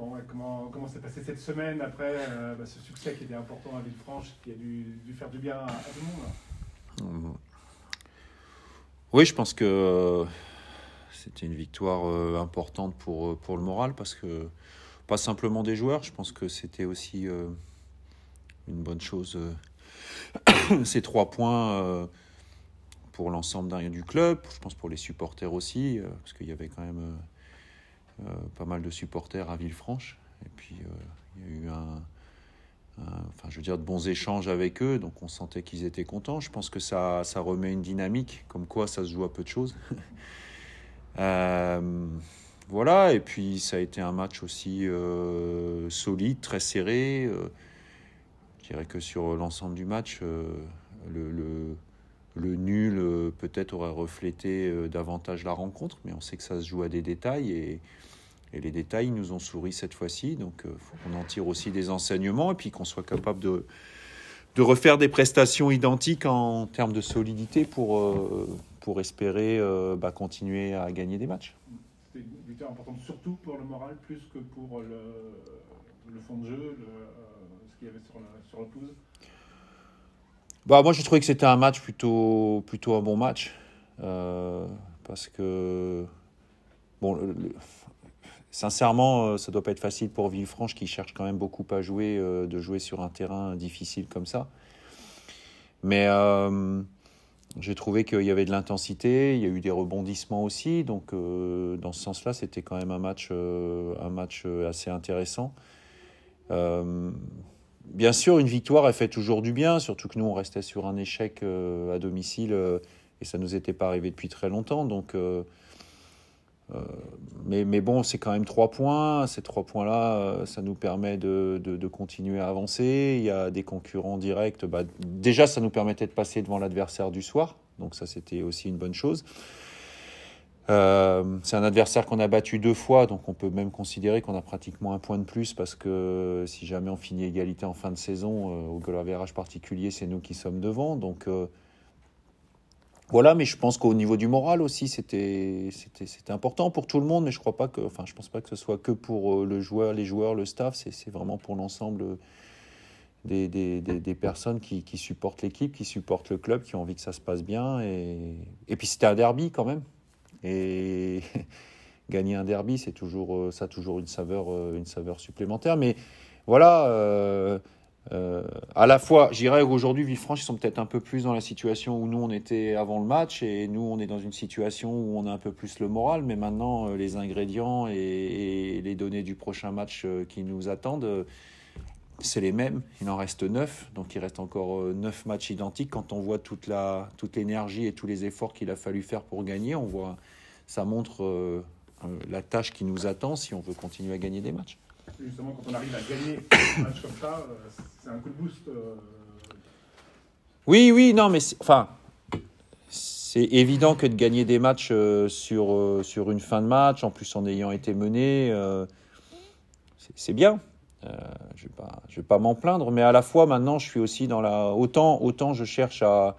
Bon, et comment s'est passée cette semaine après ce succès qui était important à Villefranche, qui a dû faire du bien à tout le monde? Oui, je pense que c'était une victoire importante pour le moral, parce que pas simplement des joueurs, je pense que c'était aussi une bonne chose, ces 3 points pour l'ensemble du club, je pense pour les supporters aussi, parce qu'il y avait quand même pas mal de supporters à Villefranche, et puis il y a eu de bons échanges avec eux, donc on sentait qu'ils étaient contents. Je pense que ça remet une dynamique, comme quoi ça se joue à peu de choses. Voilà, et puis ça a été un match aussi solide, très serré. Je dirais que sur l'ensemble du match, le nul peut-être aurait reflété davantage la rencontre, mais on sait que ça se joue à des détails, et les détails nous ont souri cette fois-ci, donc il faut qu'on en tire aussi des enseignements, et puis qu'on soit capable de refaire des prestations identiques en termes de solidité pour espérer continuer à gagner des matchs. C'était une victoire importante surtout pour le moral, plus que pour le fond de jeu, ce qu'il y avait sur la pelouse. Moi, j'ai trouvé que c'était un match plutôt un bon match, parce que sincèrement, ça doit pas être facile pour Villefranche, qui cherche quand même beaucoup à jouer, de jouer sur un terrain difficile comme ça. Mais j'ai trouvé qu'il y avait de l'intensité, il y a eu des rebondissements aussi, donc dans ce sens-là, c'était quand même un match assez intéressant. Bien sûr, une victoire, elle fait toujours du bien, surtout que nous, on restait sur un échec à domicile, et ça nous était pas arrivé depuis très longtemps, donc... Mais bon, c'est quand même 3 points. Ces 3 points-là, ça nous permet de continuer à avancer. Il y a des concurrents directs. Déjà, ça nous permettait de passer devant l'adversaire du soir. Donc ça, c'était aussi une bonne chose. C'est un adversaire qu'on a battu 2 fois. Donc on peut même considérer qu'on a pratiquement un point de plus, parce que si jamais on finit égalité en fin de saison, au goal average particulier, c'est nous qui sommes devant. Donc... Voilà, mais je pense qu'au niveau du moral aussi, c'était important pour tout le monde, mais je pense pas que ce soit que pour les joueurs, le staff, c'est vraiment pour l'ensemble des personnes qui supportent l'équipe, qui supportent le club, qui ont envie que ça se passe bien, et puis c'était un derby quand même, et gagner un derby, ça a toujours une saveur supplémentaire, mais voilà. À la fois, je dirais qu'aujourd'hui, Villefranche, ils sont peut-être un peu plus dans la situation où nous, on était avant le match, et nous, on est dans une situation où on a un peu plus le moral, mais maintenant, les ingrédients et les données du prochain match qui nous attendent, c'est les mêmes. Il en reste 9, donc il reste encore 9 matchs identiques. Quand on voit toute l'énergie et tous les efforts qu'il a fallu faire pour gagner, ça montre la tâche qui nous attend si on veut continuer à gagner des matchs. Justement, quand on arrive à gagner un match comme ça, c'est un coup de boost. Oui, non, mais c'est évident que de gagner des matchs sur une fin de match, en plus en ayant été mené, c'est bien. Je vais pas m'en plaindre, mais à la fois maintenant, je suis aussi dans autant je cherche à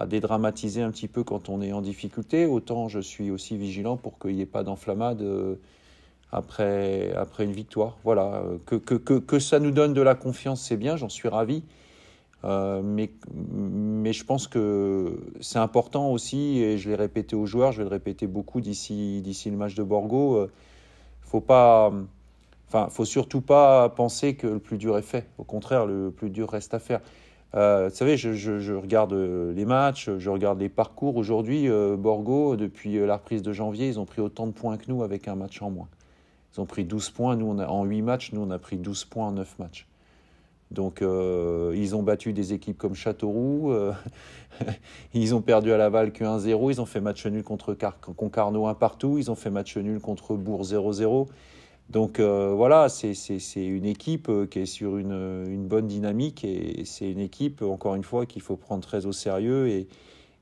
dédramatiser un petit peu quand on est en difficulté, autant je suis aussi vigilant pour qu'il n'y ait pas d'enflammade après une victoire. Voilà, que ça nous donne de la confiance, c'est bien, j'en suis ravi. Mais je pense que c'est important aussi, et je l'ai répété aux joueurs, je vais le répéter beaucoup d'ici le match de Borgo. Faut surtout pas penser que le plus dur est fait. Au contraire, le plus dur reste à faire. Vous savez, je regarde les matchs, je regarde les parcours. Aujourd'hui, Borgo, depuis la reprise de janvier, ils ont pris autant de points que nous avec un match en moins. Ils ont pris 12 points, en 8 matchs, nous on a pris 12 points en 9 matchs. Donc ils ont battu des équipes comme Châteauroux, ils ont perdu à Laval que 1-0, ils ont fait match nul contre Concarneau 1 partout, ils ont fait match nul contre Bourg 0-0. Donc voilà, c'est une équipe qui est sur une bonne dynamique, et c'est une équipe, encore une fois, qu'il faut prendre très au sérieux,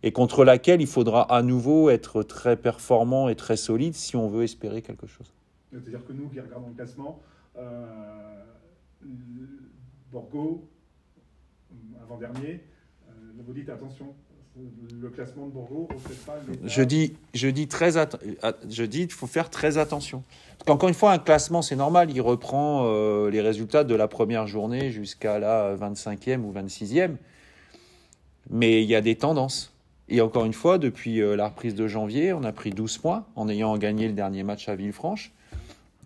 et contre laquelle il faudra à nouveau être très performant et très solide si on veut espérer quelque chose. C'est-à-dire que nous qui regardons le classement, Borgo, avant-dernier, vous dites attention, le classement de Borgo reflète pas l'état. Je dis il faut faire très attention. Parce qu'encore une fois, un classement, c'est normal, il reprend les résultats de la première journée jusqu'à la 25e ou 26e. Mais il y a des tendances. Et encore une fois, depuis la reprise de janvier, on a pris 12 points en ayant gagné le dernier match à Villefranche.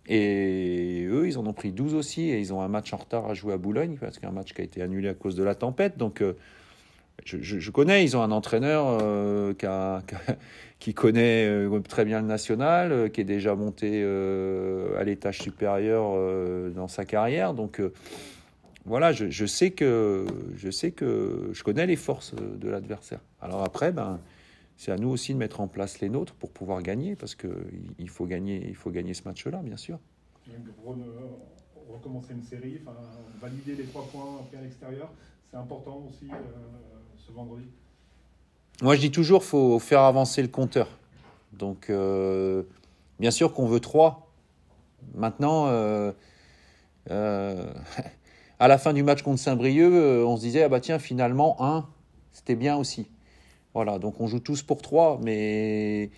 Et eux, ils en ont pris 12 aussi. Et ils ont un match en retard à jouer à Boulogne, parce qu'un match qui a été annulé à cause de la tempête. Donc, je connais, ils ont un entraîneur qui connaît très bien le national, qui est déjà monté à l'étage supérieur dans sa carrière. Donc, voilà, je sais que je connais les forces de l'adversaire. Alors après, c'est à nous aussi de mettre en place les nôtres pour pouvoir gagner, parce qu'il faut gagner ce match-là, bien sûr. Recommencer une série, valider les 3 points après à l'extérieur, c'est important aussi ce vendredi. Moi, je dis toujours, faut faire avancer le compteur. Donc, bien sûr qu'on veut 3. Maintenant, à la fin du match contre Saint-Brieuc, on se disait, tiens, finalement, 1, c'était bien aussi. Voilà, donc on joue tous pour 3, mais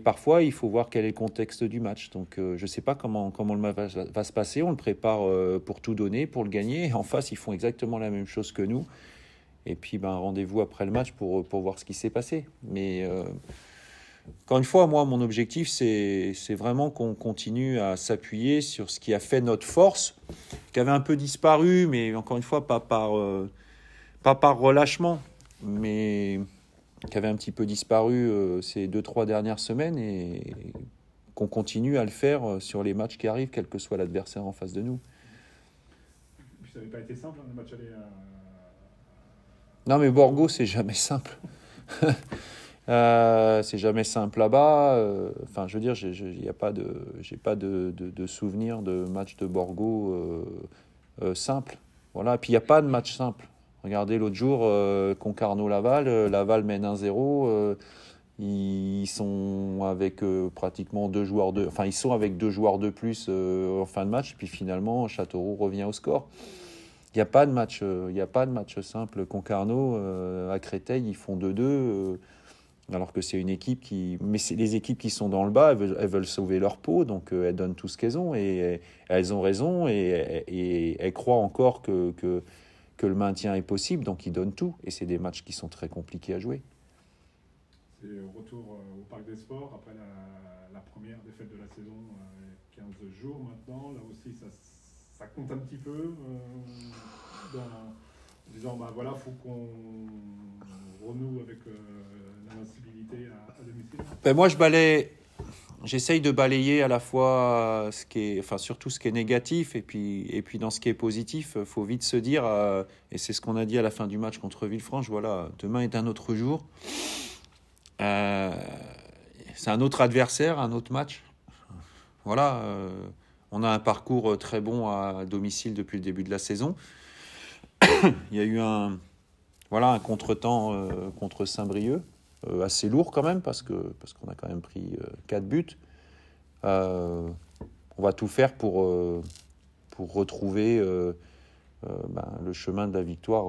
parfois, il faut voir quel est le contexte du match. Donc, je ne sais pas comment le match va se passer. On le prépare pour tout donner, pour le gagner. Et en face, ils font exactement la même chose que nous. Et puis, rendez-vous après le match pour voir ce qui s'est passé. Mais encore une fois, moi, mon objectif, c'est vraiment qu'on continue à s'appuyer sur ce qui a fait notre force, qui avait un peu disparu, mais encore une fois, pas par relâchement, mais qui avait un petit peu disparu ces 2-3 dernières semaines, et qu'on continue à le faire sur les matchs qui arrivent, quel que soit l'adversaire en face de nous. Puis ça n'avait pas été simple, le match aller à... Non, mais Borgo, c'est jamais simple. C'est jamais simple là-bas. Je veux dire, j'ai pas de souvenir de match de Borgo simple. Voilà. Et puis il n'y a pas de match simple. Regardez l'autre jour, Concarneau-Laval. Laval mène 1-0. Ils sont avec pratiquement 2 joueurs de... Enfin, ils sont avec 2 joueurs de plus en fin de match. Et puis finalement, Châteauroux revient au score. Il n'y a pas de match simple. Concarneau, à Créteil, ils font 2-2. Alors que c'est une équipe qui... Mais les équipes qui sont dans le bas, elles veulent sauver leur peau, donc elles donnent tout ce qu'elles ont, et elles ont raison, et elles croient encore que le maintien est possible, donc ils donnent tout. Et c'est des matchs qui sont très compliqués à jouer. C'est retour au Parc des Sports, après la première défaite de la saison, 15 jours maintenant. Là aussi, ça compte un petit peu, en disant, voilà, il faut qu'on renoue avec l'invincibilité à domicile. Moi, j'essaye de balayer à la fois surtout ce qui est négatif, et puis dans ce qui est positif, il faut vite se dire, et c'est ce qu'on a dit à la fin du match contre Villefranche, voilà, demain est un autre jour. C'est un autre adversaire, un autre match. Voilà, on a un parcours très bon à domicile depuis le début de la saison. Il y a eu un contretemps contre Saint-Brieuc, assez lourd quand même, parce qu'on a quand même pris 4 buts. On va tout faire pour retrouver le chemin de la victoire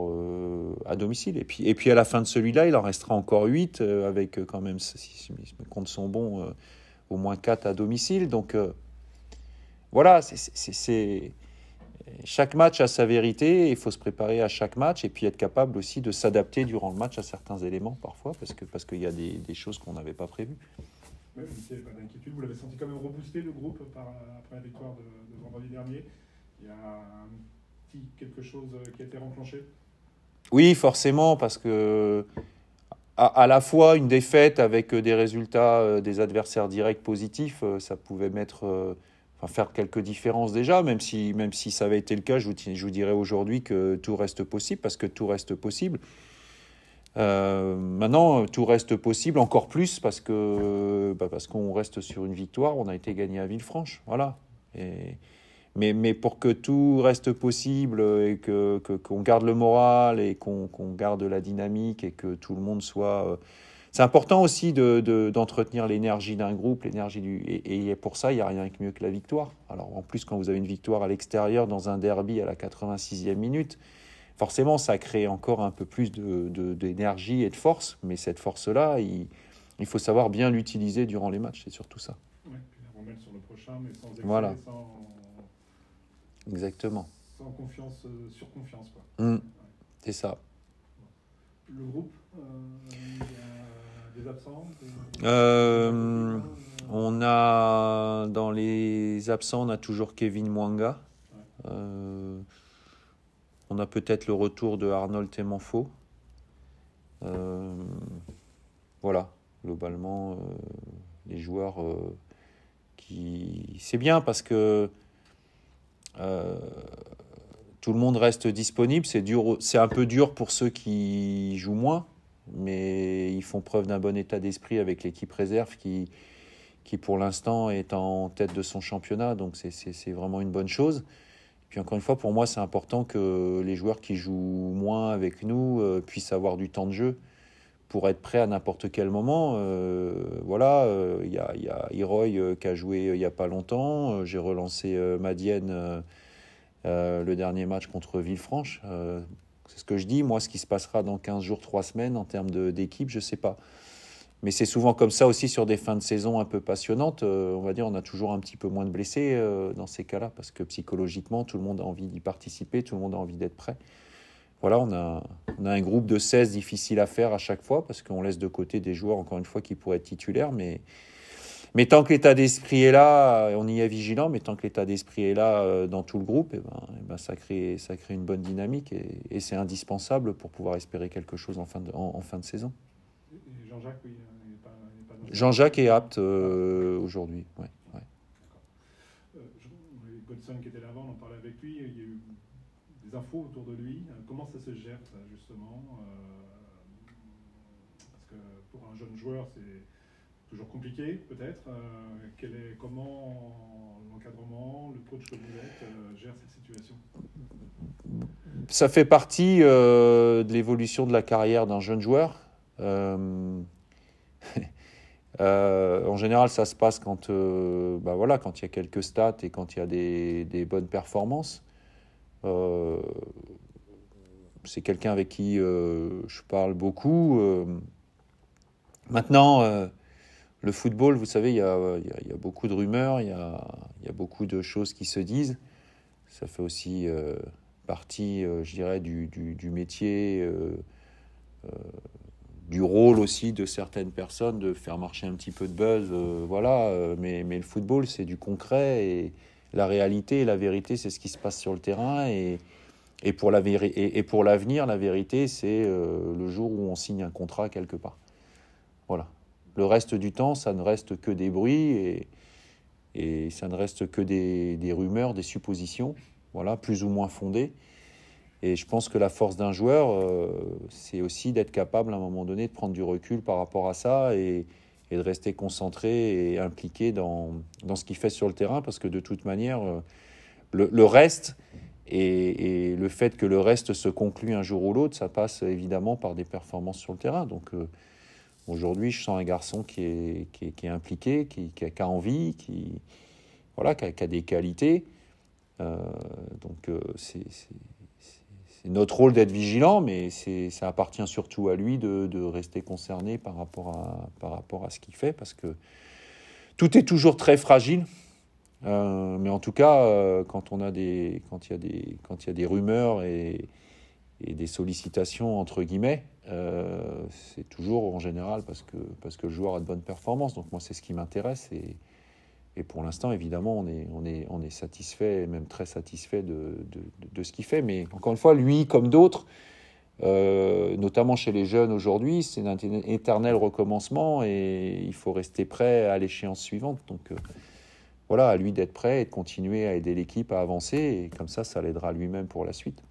à domicile. Et puis à la fin de celui-là, il en restera encore 8, avec quand même, si mes comptes sont bons, au moins 4 à domicile. Donc voilà, c'est chaque match a sa vérité, il faut se préparer à chaque match, et puis être capable aussi de s'adapter durant le match à certains éléments parfois, parce qu'il y a des choses qu'on n'avait pas prévues. Oui, il n'y avait pas d'inquiétude. Vous l'avez senti quand même reboosté, le groupe, après la victoire de vendredi dernier. Il y a quelque chose qui a été renclenché? Oui, forcément, parce que à la fois une défaite avec des résultats des adversaires directs positifs, ça pouvait faire quelques différences déjà, même si ça avait été le cas, je vous dirais aujourd'hui que tout reste possible, parce que tout reste possible. Maintenant, tout reste possible encore plus parce qu'on reste sur une victoire. On a été gagné à Villefranche, voilà. Mais pour que tout reste possible et qu'on garde le moral et qu'on garde la dynamique et que tout le monde soit... C'est important aussi d'entretenir l'énergie d'un groupe, et pour ça, il n'y a rien de mieux que la victoire. Alors en plus, quand vous avez une victoire à l'extérieur dans un derby à la 86e minute, forcément, ça crée encore un peu plus d'énergie et de force, mais cette force-là, il faut savoir bien l'utiliser durant les matchs, c'est surtout ça. Ouais, puis la remettre sur le prochain, mais sans excès, Voilà. Exactement. Sans confiance, surconfiance, quoi. Ouais. C'est ça. Le groupe, il y a des absents On a, dans les absents, on a toujours Kevin Mwanga. Ouais. On a peut-être le retour de Arnold Temanfo. Voilà, globalement, les joueurs qui... C'est bien parce que tout le monde reste disponible. C'est un peu dur pour ceux qui jouent moins, mais ils font preuve d'un bon état d'esprit avec l'équipe réserve qui pour l'instant est en tête de son championnat, donc c'est vraiment une bonne chose. Puis encore une fois, pour moi, c'est important que les joueurs qui jouent moins avec nous puissent avoir du temps de jeu pour être prêts à n'importe quel moment. Voilà, y a Iroy qui a joué il n'y a pas longtemps. J'ai relancé Madienne le dernier match contre Villefranche. C'est ce que je dis. Moi, ce qui se passera dans 15 jours, 3 semaines en termes d'équipe, je ne sais pas. Mais c'est souvent comme ça aussi sur des fins de saison un peu passionnantes. On va dire on a toujours un petit peu moins de blessés dans ces cas-là parce que psychologiquement, tout le monde a envie d'y participer, tout le monde a envie d'être prêt. Voilà, on a un groupe de 16 difficile à faire à chaque fois parce qu'on laisse de côté des joueurs, encore une fois, qui pourraient être titulaires. Mais tant que l'état d'esprit est là, on y est vigilant, mais tant que l'état d'esprit est là dans tout le groupe, ça crée une bonne dynamique et c'est indispensable pour pouvoir espérer quelque chose en fin de saison. Et Jean-Jacques, oui, il n'est pas Jean-Jacques est apte aujourd'hui. Ouais. Godson qui était là avant, on en parlait avec lui, il y a eu des infos autour de lui. Comment ça se gère, ça, justement parce que pour un jeune joueur, c'est toujours compliqué, peut-être. Comment l'encadrement, le coach que vous êtes, gère cette situation ? Ça fait partie de l'évolution de la carrière d'un jeune joueur. En général, ça se passe quand il y a quelques stats et quand il y a des bonnes performances. C'est quelqu'un avec qui je parle beaucoup. Maintenant, le football, vous savez, il y a beaucoup de rumeurs, il y a beaucoup de choses qui se disent. Ça fait aussi partie, je dirais, du métier, du rôle aussi de certaines personnes de faire marcher un petit peu de buzz. Mais le football, c'est du concret et la réalité et la vérité, c'est ce qui se passe sur le terrain. Et pour l'avenir, la vérité, c'est le jour où on signe un contrat quelque part. Voilà. Le reste du temps, ça ne reste que des bruits et ça ne reste que des rumeurs, des suppositions, voilà, plus ou moins fondées. Et je pense que la force d'un joueur, c'est aussi d'être capable à un moment donné de prendre du recul par rapport à ça et de rester concentré et impliqué dans ce qu'il fait sur le terrain, parce que de toute manière, le reste et le fait que le reste se conclue un jour ou l'autre, ça passe évidemment par des performances sur le terrain. Donc aujourd'hui, je sens un garçon qui est impliqué, qui a envie, qui a des qualités. C'est notre rôle d'être vigilant, mais ça appartient surtout à lui de rester concerné par rapport à ce qu'il fait, parce que tout est toujours très fragile. Mais en tout cas, quand il y a des rumeurs et des sollicitations entre guillemets, c'est toujours en général parce que le joueur a de bonnes performances. Donc moi, c'est ce qui m'intéresse et pour l'instant, évidemment, on est satisfait, même très satisfait de ce qu'il fait. Mais encore une fois, lui, comme d'autres, notamment chez les jeunes aujourd'hui, c'est un éternel recommencement et il faut rester prêt à l'échéance suivante. Donc à lui d'être prêt et de continuer à aider l'équipe à avancer. Et comme ça l'aidera lui-même pour la suite.